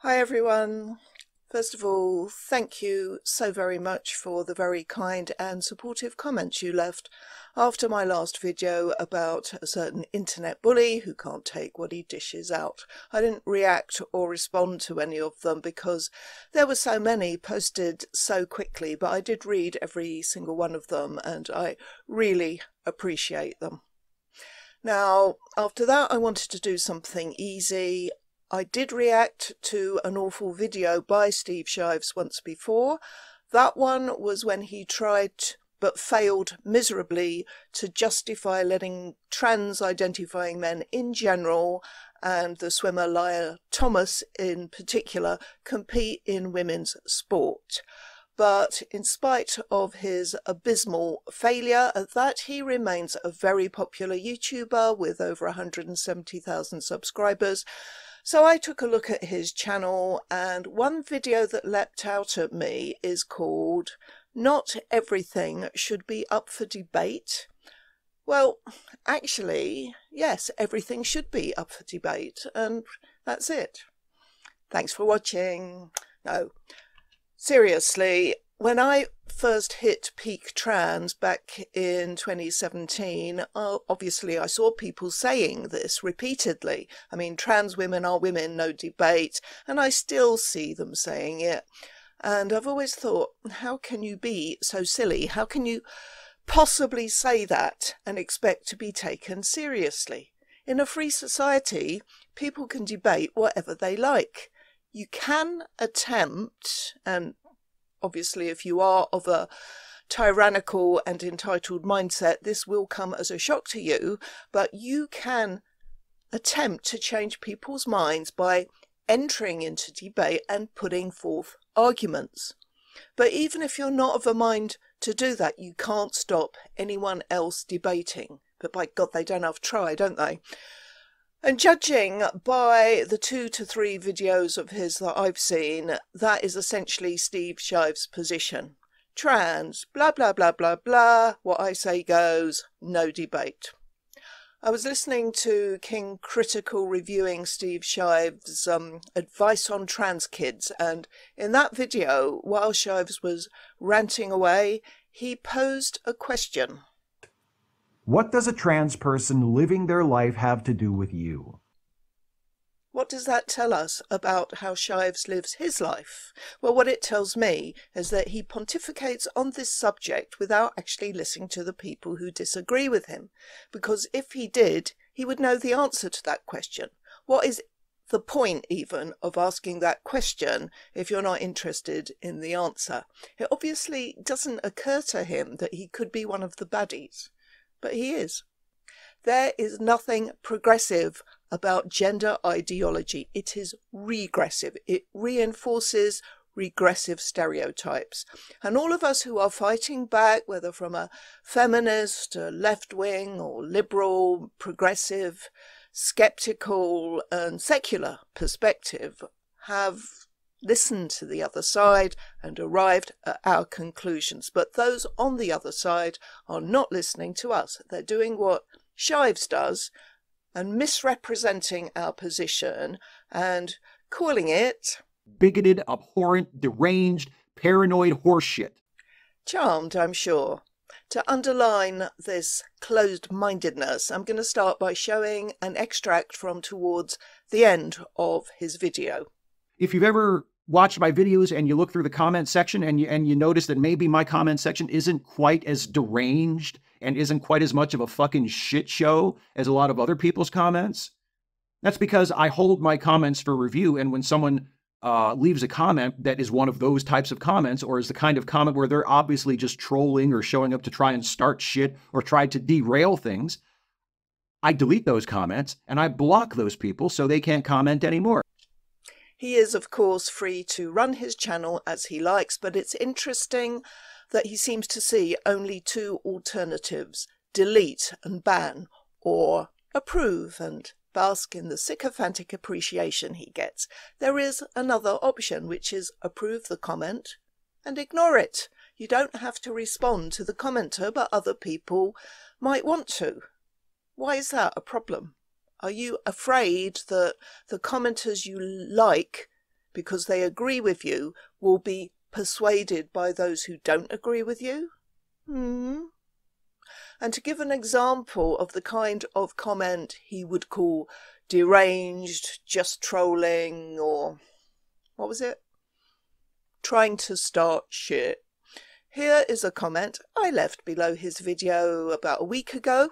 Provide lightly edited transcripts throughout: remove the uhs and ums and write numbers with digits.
Hi everyone. First of all, thank you so very much for the very kind and supportive comments you left after my last video about a certain internet bully who can't take what he dishes out. I didn't react or respond to any of them because there were so many posted so quickly, but I did read every single one of them and I really appreciate them. Now, after that, I wanted to do something easy. I did react to an awful video by Steve Shives once before. That one was when he tried but failed miserably to justify letting trans-identifying men in general and the swimmer Lia Thomas in particular compete in women's sport. But in spite of his abysmal failure at that, he remains a very popular YouTuber with over 170,000 subscribers. So I took a look at his channel, and one video that leapt out at me is called "Not Everything Should Be Up for Debate." Well, actually, yes, everything should be up for debate, and that's it. Thanks for watching. No, seriously, when I first hit peak trans back in 2017, obviously I saw people saying this repeatedly. I mean, trans women are women, no debate, and I still see them saying it. And I've always thought, how can you be so silly? How can you possibly say that and expect to be taken seriously? In a free society, people can debate whatever they like. You can attempt, and obviously, if you are of a tyrannical and entitled mindset, this will come as a shock to you, but you can attempt to change people's minds by entering into debate and putting forth arguments. But even if you're not of a mind to do that, you can't stop anyone else debating. But by God, they don't have to try, don't they? And judging by the 2 to 3 videos of his that I've seen, that is essentially Steve Shives' position. Trans, blah, blah, blah, blah, blah, what I say goes, no debate. I was listening to King Critical reviewing Steve Shives' advice on trans kids, and in that video, while Shives was ranting away, he posed a question. What does a trans person living their life have to do with you? What does that tell us about how Shives lives his life? Well, what it tells me is that he pontificates on this subject without actually listening to the people who disagree with him. Because if he did, he would know the answer to that question. What is the point even of asking that question if you're not interested in the answer? It obviously doesn't occur to him that he could be one of the baddies. But he is. There is nothing progressive about gender ideology. It is regressive. It reinforces regressive stereotypes. And all of us who are fighting back, whether from a feminist, a left-wing or liberal, progressive, skeptical and secular perspective, have listened to the other side and arrived at our conclusions. But those on the other side are not listening to us. They're doing what Shives does and misrepresenting our position and calling it bigoted, abhorrent, deranged, paranoid horseshit. Charmed, I'm sure. To underline this closed-mindedness, I'm going to start by showing an extract from towards the end of his video. If you've ever watched my videos and you look through the comment section and you notice that maybe my comment section isn't quite as deranged and isn't quite as much of a fucking shit show as a lot of other people's comments, that's because I hold my comments for review. And when someone leaves a comment that is one of those types of comments, or is the kind of comment where they're obviously just trolling or showing up to try and start shit or try to derail things, I delete those comments and I block those people so they can't comment anymore. He is, of course, free to run his channel as he likes, but it's interesting that he seems to see only 2 alternatives: delete and ban, or approve and bask in the sycophantic appreciation he gets. There is another option, which is approve the comment and ignore it. You don't have to respond to the commenter, but other people might want to. Why is that a problem? Are you afraid that the commenters you like because they agree with you will be persuaded by those who don't agree with you? And to give an example of the kind of comment he would call deranged, just trolling, or what was it? Trying to start shit. Here is a comment I left below his video about a week ago.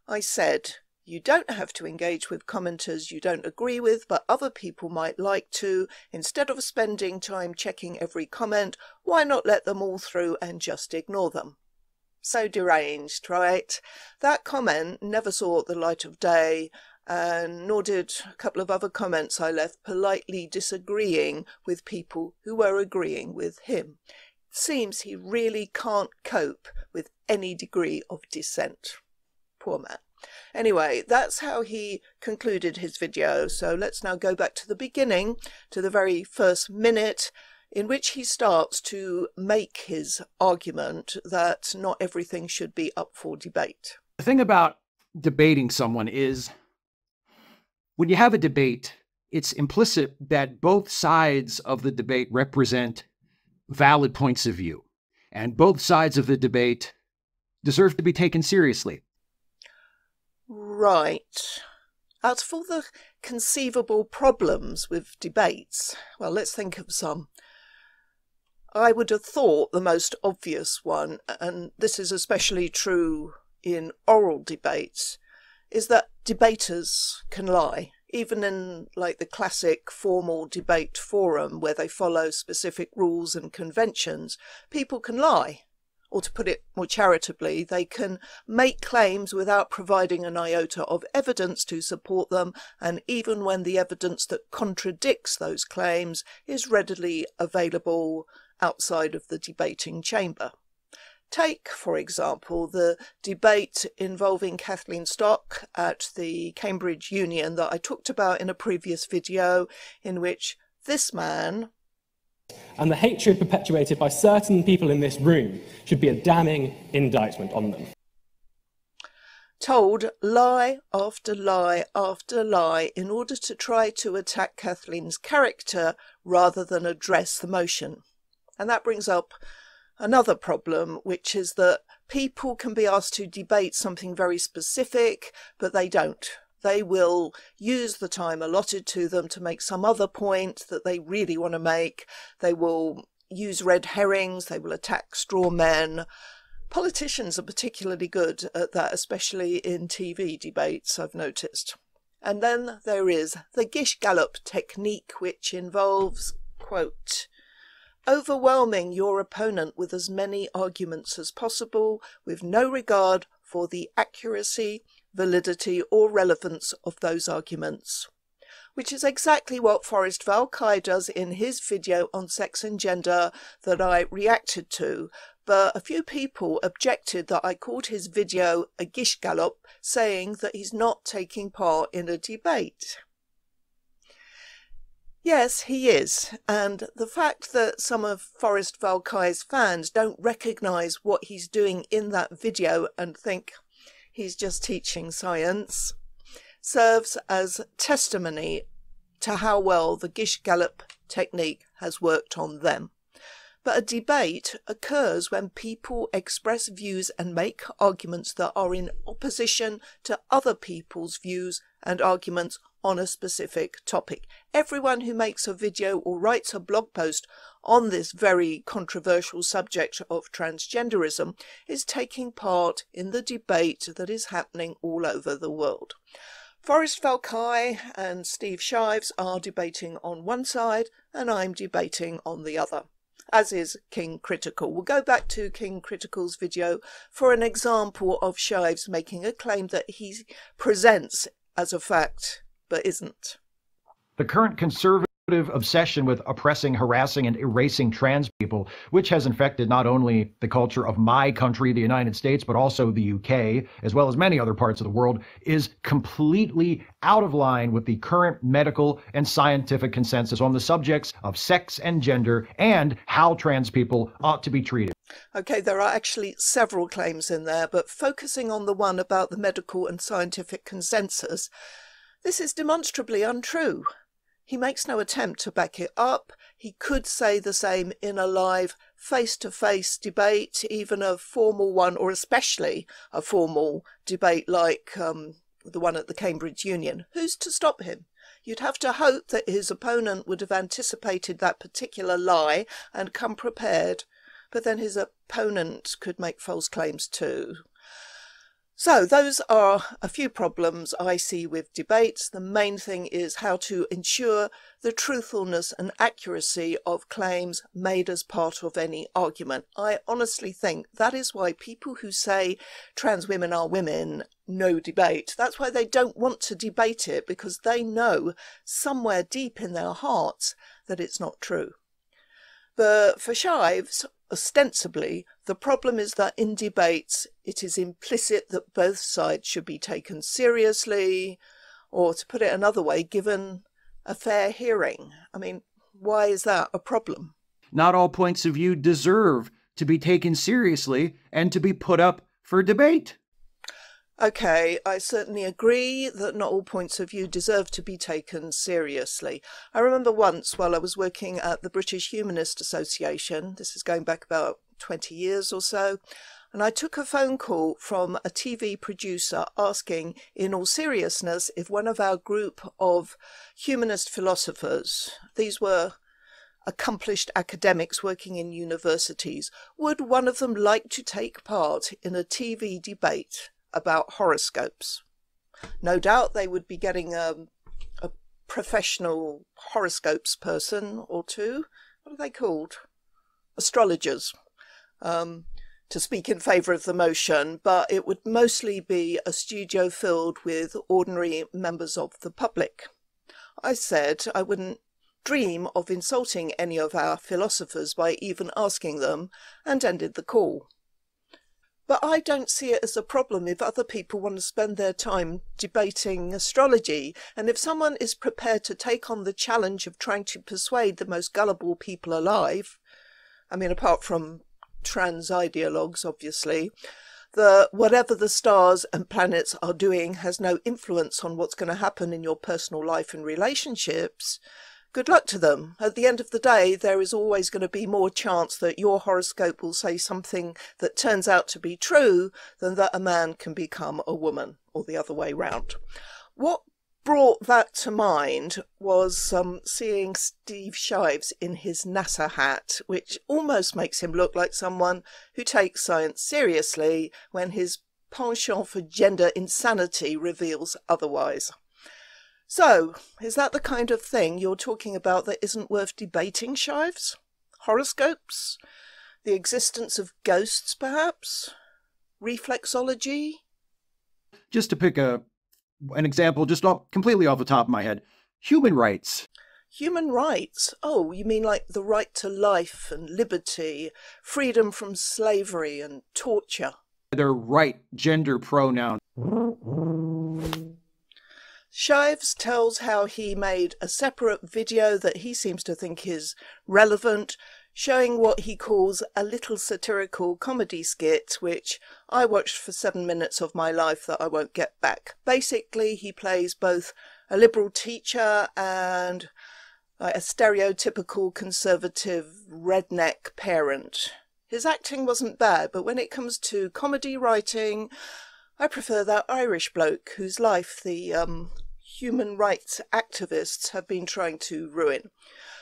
I said, you don't have to engage with commenters you don't agree with, but other people might like to. Instead of spending time checking every comment, why not let them all through and just ignore them? So deranged, right? That comment never saw the light of day, and nor did a couple of other comments I left politely disagreeing with people who were agreeing with him. It seems he really can't cope with any degree of dissent. Poor man. Anyway, that's how he concluded his video. So let's now go back to the beginning, to the very first minute, in which he starts to make his argument that not everything should be up for debate. The thing about debating someone is, when you have a debate, it's implicit that both sides of the debate represent valid points of view, and both sides of the debate deserve to be taken seriously. Right. As for the conceivable problems with debates, well, let's think of some. I would have thought the most obvious one, and this is especially true in oral debates, is that debaters can lie. Even in like the classic formal debate forum where they follow specific rules and conventions, people can lie. Or to put it more charitably, they can make claims without providing an iota of evidence to support them, and even when the evidence that contradicts those claims is readily available outside of the debating chamber. Take, for example, the debate involving Kathleen Stock at the Cambridge Union that I talked about in a previous video, in which this man, and the hatred perpetuated by certain people in this room should be a damning indictment on them, told lie after lie after lie in order to try to attack Kathleen's character rather than address the motion. And that brings up another problem, which is that people can be asked to debate something very specific, but they don't. They will use the time allotted to them to make some other point that they really want to make. They will use red herrings. They will attack straw men. Politicians are particularly good at that, especially in TV debates, I've noticed. And then there is the Gish Gallop technique, which involves, quote, overwhelming your opponent with as many arguments as possible, with no regard for the accuracy, validity or relevance of those arguments. Which is exactly what Forrest Valkai does in his video on sex and gender that I reacted to, but a few people objected that I called his video a Gish Gallop, saying that he's not taking part in a debate. Yes, he is, and the fact that some of Forrest Valkai's fans don't recognise what he's doing in that video and think he's just teaching science serves as testimony to how well the Gish Gallop technique has worked on them. But a debate occurs when people express views and make arguments that are in opposition to other people's views and arguments on a specific topic. Everyone who makes a video or writes a blog post on this very controversial subject of transgenderism is taking part in the debate that is happening all over the world. Forrest Valkai and Steve Shives are debating on one side and I'm debating on the other, as is King Critical. We'll go back to King Critical's video for an example of Shives making a claim that he presents as a fact but isn't. The current conservative obsession with oppressing, harassing, and erasing trans people, which has infected not only the culture of my country, the United States, but also the UK, as well as many other parts of the world, is completely out of line with the current medical and scientific consensus on the subjects of sex and gender and how trans people ought to be treated. Okay, there are actually several claims in there, but focusing on the one about the medical and scientific consensus, this is demonstrably untrue. He makes no attempt to back it up. He could say the same in a live face-to-face debate, even a formal one, or especially a formal debate like the one at the Cambridge Union. Who's to stop him? You'd have to hope that his opponent would have anticipated that particular lie and come prepared, but then his opponent could make false claims too. So those are a few problems I see with debates. The main thing is how to ensure the truthfulness and accuracy of claims made as part of any argument. I honestly think that is why people who say trans women are women no debate. That's why they don't want to debate it, because they know somewhere deep in their hearts that it's not true. But for Shives, ostensibly, the problem is that in debates it is implicit that both sides should be taken seriously, or to put it another way, given a fair hearing. I mean, why is that a problem? Not all points of view deserve to be taken seriously and to be put up for debate. Okay, I certainly agree that not all points of view deserve to be taken seriously. I remember once while I was working at the British Humanist Association, this is going back about 20 years or so, and I took a phone call from a TV producer asking, in all seriousness, if one of our group of humanist philosophers, these were accomplished academics working in universities, would one of them like to take part in a TV debate about horoscopes. No doubt they would be getting a professional horoscopes person or two. What are they called? Astrologers. To speak in favour of the motion, but it would mostly be a studio filled with ordinary members of the public. I said I wouldn't dream of insulting any of our philosophers by even asking them, and ended the call. But I don't see it as a problem if other people want to spend their time debating astrology, and if someone is prepared to take on the challenge of trying to persuade the most gullible people alive, I mean, apart from trans ideologues, obviously, that whatever the stars and planets are doing has no influence on what's going to happen in your personal life and relationships, good luck to them. At the end of the day, there is always going to be more chance that your horoscope will say something that turns out to be true than that a man can become a woman, or the other way round. What brought that to mind was seeing Steve Shives in his NASA hat, which almost makes him look like someone who takes science seriously when his penchant for gender insanity reveals otherwise. So, is that the kind of thing you're talking about that isn't worth debating, Shives? Horoscopes? The existence of ghosts, perhaps? Reflexology? Just to pick an example, just completely off the top of my head, human rights. Human rights? Oh, you mean like the right to life and liberty, freedom from slavery and torture? Their right gender pronoun. Shives tells how he made a separate video that he seems to think is relevant, showing what he calls a little satirical comedy skit, which I watched for 7 minutes of my life that I won't get back. Basically, he plays both a liberal teacher and a stereotypical conservative redneck parent. His acting wasn't bad, but when it comes to comedy writing, I prefer that Irish bloke whose life the human rights activists have been trying to ruin.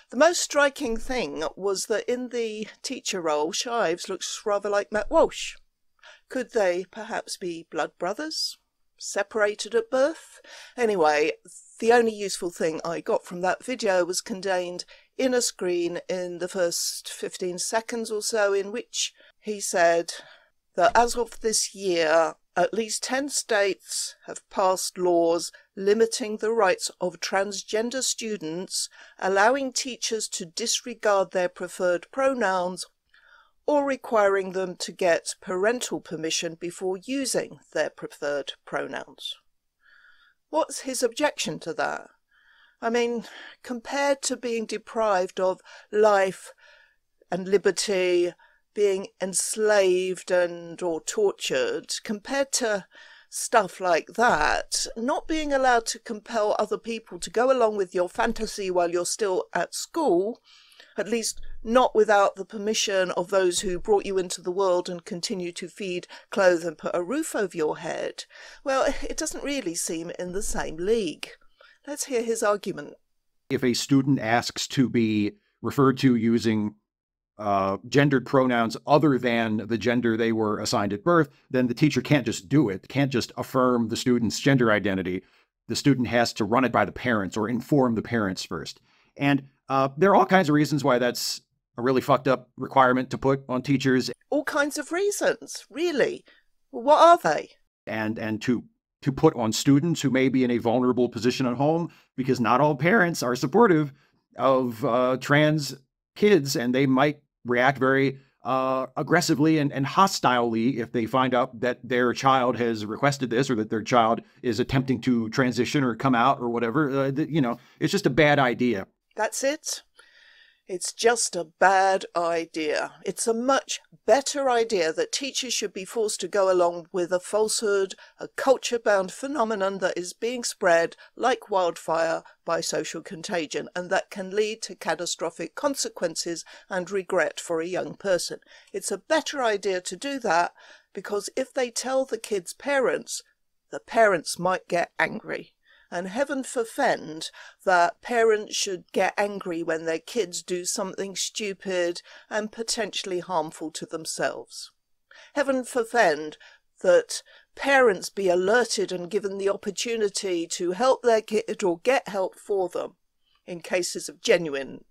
The most striking thing was that in the teacher role, Shives looks rather like Matt Walsh. Could they perhaps be blood brothers? Separated at birth? Anyway, the only useful thing I got from that video was contained in a screen in the first 15 seconds or so, in which he said that as of this year, at least 10 states have passed laws limiting the rights of transgender students, allowing teachers to disregard their preferred pronouns, or requiring them to get parental permission before using their preferred pronouns. What's his objection to that? I mean, compared to being deprived of life and liberty, being enslaved and or tortured, compared to stuff like that, not being allowed to compel other people to go along with your fantasy while you're still at school, at least not without the permission of those who brought you into the world and continue to feed, clothe and put a roof over your head, well, it doesn't really seem in the same league. Let's hear his argument. If a student asks to be referred to using gendered pronouns other than the gender they were assigned at birth, then the teacher can't just do it, can't just affirm the student's gender identity. The student has to run it by the parents or inform the parents first. And there are all kinds of reasons why that's a really fucked up requirement to put on teachers. All kinds of reasons, really. What are they? And to put on students who may be in a vulnerable position at home, because not all parents are supportive of trans kids, and they might react very aggressively and hostilely if they find out that their child has requested this, or that their child is attempting to transition or come out or whatever. You know, it's just a bad idea. That's it. It's just a bad idea. It's a much better idea that teachers should be forced to go along with a falsehood, a culture-bound phenomenon that is being spread like wildfire by social contagion, and that can lead to catastrophic consequences and regret for a young person. It's a better idea to do that because if they tell the kids' parents, the parents might get angry. And heaven forfend that parents should get angry when their kids do something stupid and potentially harmful to themselves. Heaven forfend that parents be alerted and given the opportunity to help their kid or get help for them in cases of genuine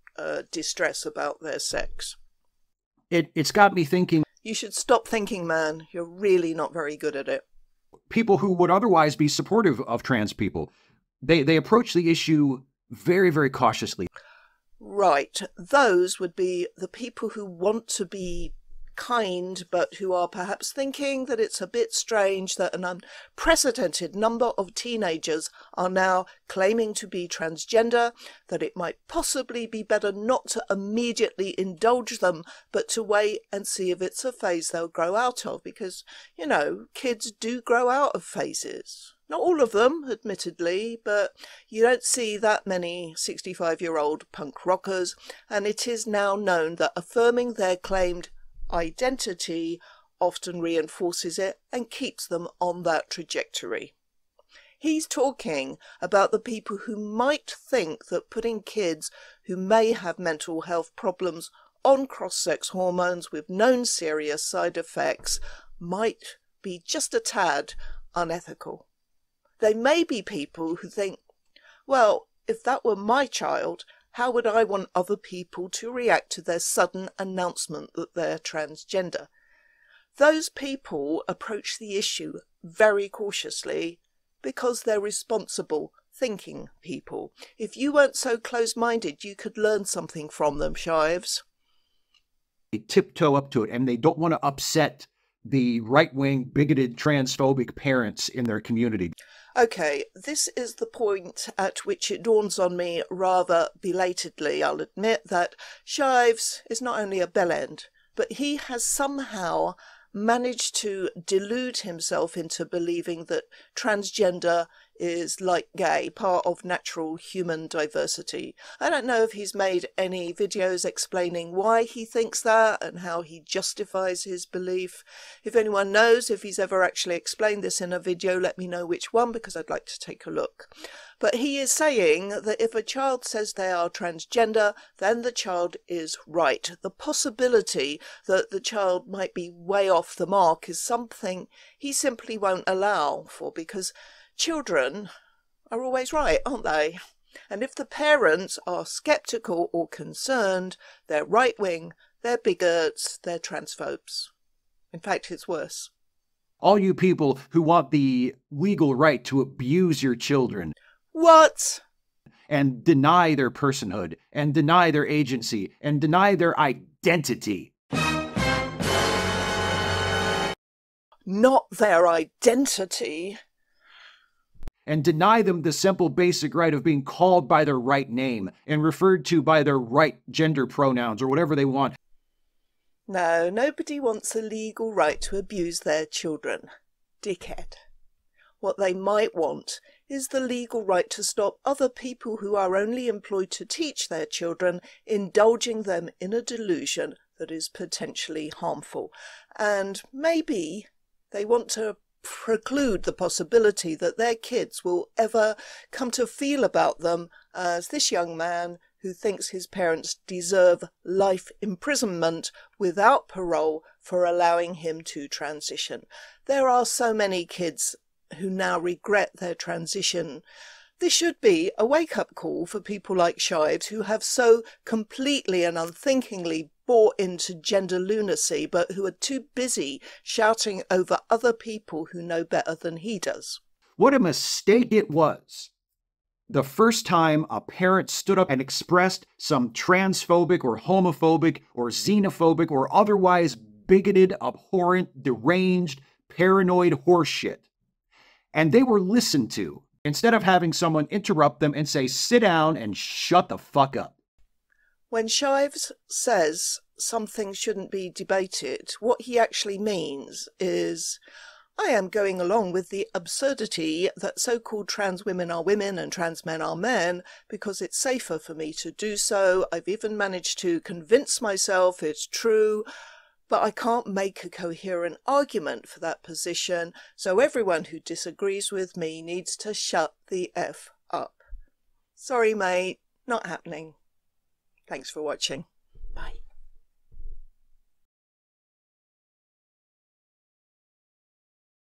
distress about their sex. It's got me thinking. You should stop thinking, man. You're really not very good at it. People who would otherwise be supportive of trans people, they approach the issue very, very cautiously. Right. Those would be the people who want to be kind, but who are perhaps thinking that it's a bit strange that an unprecedented number of teenagers are now claiming to be transgender, that it might possibly be better not to immediately indulge them, but to wait and see if it's a phase they'll grow out of, because, you know, kids do grow out of phases. Not all of them, admittedly, but you don't see that many 65-year-old punk rockers, and it is now known that affirming their claimed identity often reinforces it and keeps them on that trajectory. He's talking about the people who might think that putting kids who may have mental health problems on cross-sex hormones with known serious side effects might be just a tad unethical. They may be people who think, well, if that were my child, how would I want other people to react to their sudden announcement that they're transgender? Those people approach the issue very cautiously because they're responsible, thinking people. If you weren't so close-minded, you could learn something from them, Shives. They tiptoe up to it, and they don't want to upset the right-wing, bigoted, transphobic parents in their community. Okay, this is the point at which it dawns on me rather belatedly, I'll admit, that Shives is not only a bellend, but he has somehow managed to delude himself into believing that transgender is like gay, part of natural human diversity. I don't know if he's made any videos explaining why he thinks that and how he justifies his belief. If anyone knows if he's ever actually explained this in a video, let me know which one, because I'd like to take a look. But he is saying that if a child says they are transgender, then the child is right. The possibility that the child might be way off the mark is something he simply won't allow for, because children are always right, aren't they? And if the parents are sceptical or concerned, they're right-wing, they're bigots, they're transphobes. In fact, it's worse. All you people who want the legal right to abuse your children. What? And deny their personhood, and deny their agency, and deny their identity. Not their identity. And deny them the simple basic right of being called by their right name and referred to by their right gender pronouns or whatever they want. No, nobody wants a legal right to abuse their children. Dickhead. What they might want is the legal right to stop other people who are only employed to teach their children indulging them in a delusion that is potentially harmful. And maybe they want to preclude the possibility that their kids will ever come to feel about them as this young man who thinks his parents deserve life imprisonment without parole for allowing him to transition. There are so many kids who now regret their transition. This should be a wake-up call for people like Shives, who have so completely and unthinkingly bought into gender lunacy, but who are too busy shouting over other people who know better than he does. What a mistake it was the first time a parent stood up and expressed some transphobic or homophobic or xenophobic or otherwise bigoted, abhorrent, deranged, paranoid horseshit. And they were listened to, instead of having someone interrupt them and say, sit down and shut the fuck up. When Shives says something shouldn't be debated, what he actually means is, I am going along with the absurdity that so-called trans women are women and trans men are men because it's safer for me to do so. I've even managed to convince myself it's true, but I can't make a coherent argument for that position, so everyone who disagrees with me needs to shut the F up. Sorry, mate, not happening. Thanks for watching. Bye.